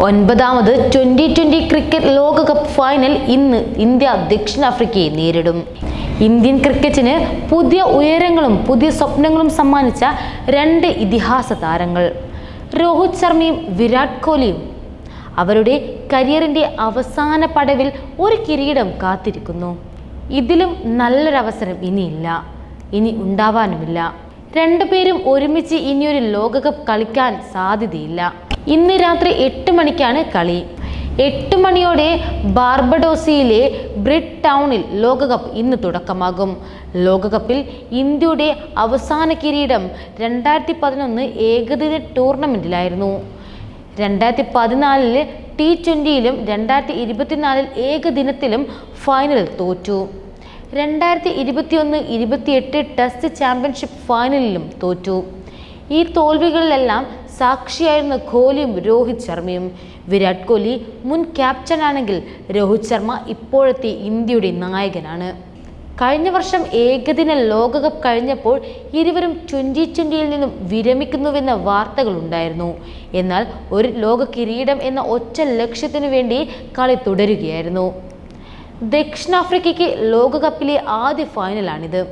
ഒൻപതാമത് twenty cricket ലോകകപ്പ് final ഇന്ന് India ദക്ഷിണാഫ്രിക്കയെ നേരിടും. ഇന്ത്യൻ ക്രിക്കറ്റിന് പുതിയ ഉയരങ്ങളും പുതിയ സ്വപ്നങ്ങളും സമ്മാനിച്ച രണ്ട് ഇതിഹാസ താരങ്ങൾ രോഹിത് ശർമ്മയും വിരാട് കോഹ്ലിയും അവരുടെ കരിയറിൻ്റെ അവസാന പടവിൽ ഒരു കിരീടം കാത്തിരിക്കുന്നു. ഇതിലും നല്ലൊരവസരം ഇനിയില്ല, ഇനി ഉണ്ടാവാനുമില്ല. രണ്ടുപേരും ഒരുമിച്ച് ഇനിയൊരു ലോകകപ്പ് കളിക്കാൻ സാധ്യതയില്ല. ഇന്ന് രാത്രി 8 മണിക്കാണ് കളി. 8 മണിയോടെ ബാർബഡോസിലെ ബ്രിഡ് ടൗണിൽ ലോകകപ്പ് ഇന്ന് തുടക്കമാകും. ലോകകപ്പിൽ ഇന്ത്യയുടെ അവസാന കിരീടം 2011 ഏകദിന ടൂർണമെൻറ്റിലായിരുന്നു. 2014 T20യിലും 2024 ഏകദിനത്തിലും ഫൈനലിൽ തോറ്റു. 2021-28 ടെസ്റ്റ് ചാമ്പ്യൻഷിപ്പ് ഫൈനലിലും തോറ്റു. ഈ തോൽവികളിലെല്ലാം സാക്ഷിയായിരുന്ന കോഹ്ലിയും രോഹിത് ശർമ്മയും. വിരാട് കോഹ്ലി മുൻ ക്യാപ്റ്റനാണെങ്കിൽ രോഹിത് ശർമ്മ ഇപ്പോഴത്തെ ഇന്ത്യയുടെ നായകനാണ്. കഴിഞ്ഞ വർഷം ഏകദിന ലോകകപ്പ് കഴിഞ്ഞപ്പോൾ ഇരുവരും 2020യിൽ നിന്നും വിരമിക്കുന്നുവെന്ന വാർത്തകളുണ്ടായിരുന്നു. എന്നാൽ ഒരു ലോക കിരീടം എന്ന ഒറ്റ ലക്ഷ്യത്തിനു വേണ്ടി കളി തുടരുകയായിരുന്നു. ദക്ഷിണാഫ്രിക്കയ്ക്ക് ലോകകപ്പിലെ ആദ്യ ഫൈനലാണിത്.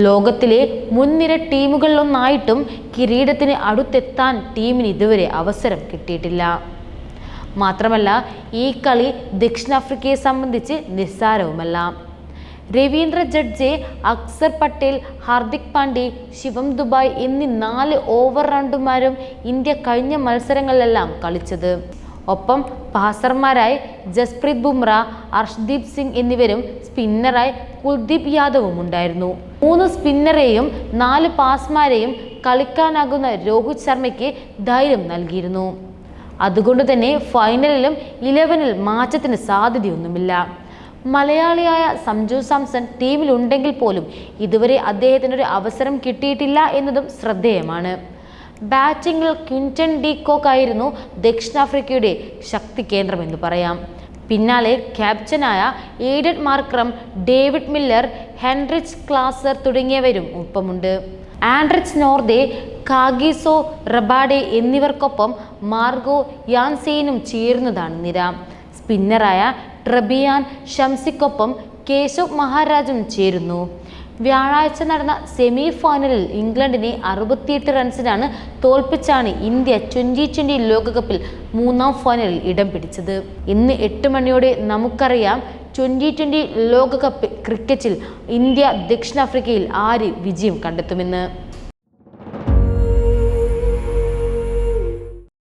ലോകത്തിലെ മുൻനിര ടീമുകളിലൊന്നായിട്ടും കിരീടത്തിന് അടുത്തെത്താൻ ടീമിന് ഇതുവരെ അവസരം കിട്ടിയിട്ടില്ല. മാത്രമല്ല, ഈ കളി ദക്ഷിണാഫ്രിക്കയെ സംബന്ധിച്ച് നിസ്സാരവുമല്ല. രവീന്ദ്ര ജഡേജ, അക്സർ പട്ടേൽ, ഹാർദിക് പാണ്ഡ്യ, ശിവം ദുബെ എന്നീ 4 ഓൾറൗണ്ടർമാരും ഇന്ത്യ കഴിഞ്ഞ മത്സരങ്ങളിലെല്ലാം കളിച്ചത്. ഒപ്പം പാസർമാരായി ജസ്പ്രീത് ബുംറ, അർഷ്ദീപ് സിംഗ് എന്നിവരും സ്പിന്നറായി കുൽദീപ് യാദവും ഉണ്ടായിരുന്നു. 3 സ്പിന്നറെയും 4 പാസ്മാരെയും കളിക്കാനാകുന്ന രോഹിത് ശർമ്മയ്ക്ക് ധൈര്യം നൽകിയിരുന്നു. അതുകൊണ്ട് തന്നെ ഫൈനലിലും 11ൽ മാറ്റത്തിന് സാധ്യതയൊന്നുമില്ല. മലയാളിയായ സഞ്ജു സാംസൺ ടീമിലുണ്ടെങ്കിൽ പോലും ഇതുവരെ അദ്ദേഹത്തിനൊരു അവസരം കിട്ടിയിട്ടില്ല എന്നതും ശ്രദ്ധേയമാണ്. ബാറ്റിംഗിൽ ക്വിന്റൺ ഡി കോക്ക് ആയിരുന്നു ദക്ഷിണാഫ്രിക്കയുടെ ശക്തി കേന്ദ്രമെന്ന് പറയാം. പിന്നാലെ ക്യാപ്റ്റനായ Aiden Markram, David Miller, Heinrich Klaasen Anrich ഒപ്പമുണ്ട്. ആൻഡ്രിച്ച് നോർദെ, കാഗിസോ റബാഡെ എന്നിവർക്കൊപ്പം മാർഗോ യാൻസെയിനും ചേരുന്നതാണ് നിര. സ്പിന്നറായ ട്രെബിയാൻ ഷംസിക്കൊപ്പം കേശവ് മഹാരാജും ചേരുന്നു. വ്യാഴാഴ്ച നടന്ന സെമി ഫൈനലിൽ ഇംഗ്ലണ്ടിനെ 68 റൺസിനാണ് തോൽപ്പിച്ചാണ് ഇന്ത്യ 2020 ലോകകപ്പിൽ 3ാം ഫൈനലിൽ ഇടം പിടിച്ചത്. ഇന്ന് 8 മണിയോടെ നമുക്കറിയാം 2020 ലോകകപ്പ് ക്രിക്കറ്റിൽ ഇന്ത്യ ദക്ഷിണാഫ്രിക്കയിൽ ആര് വിജയം കണ്ടെത്തുമെന്ന്.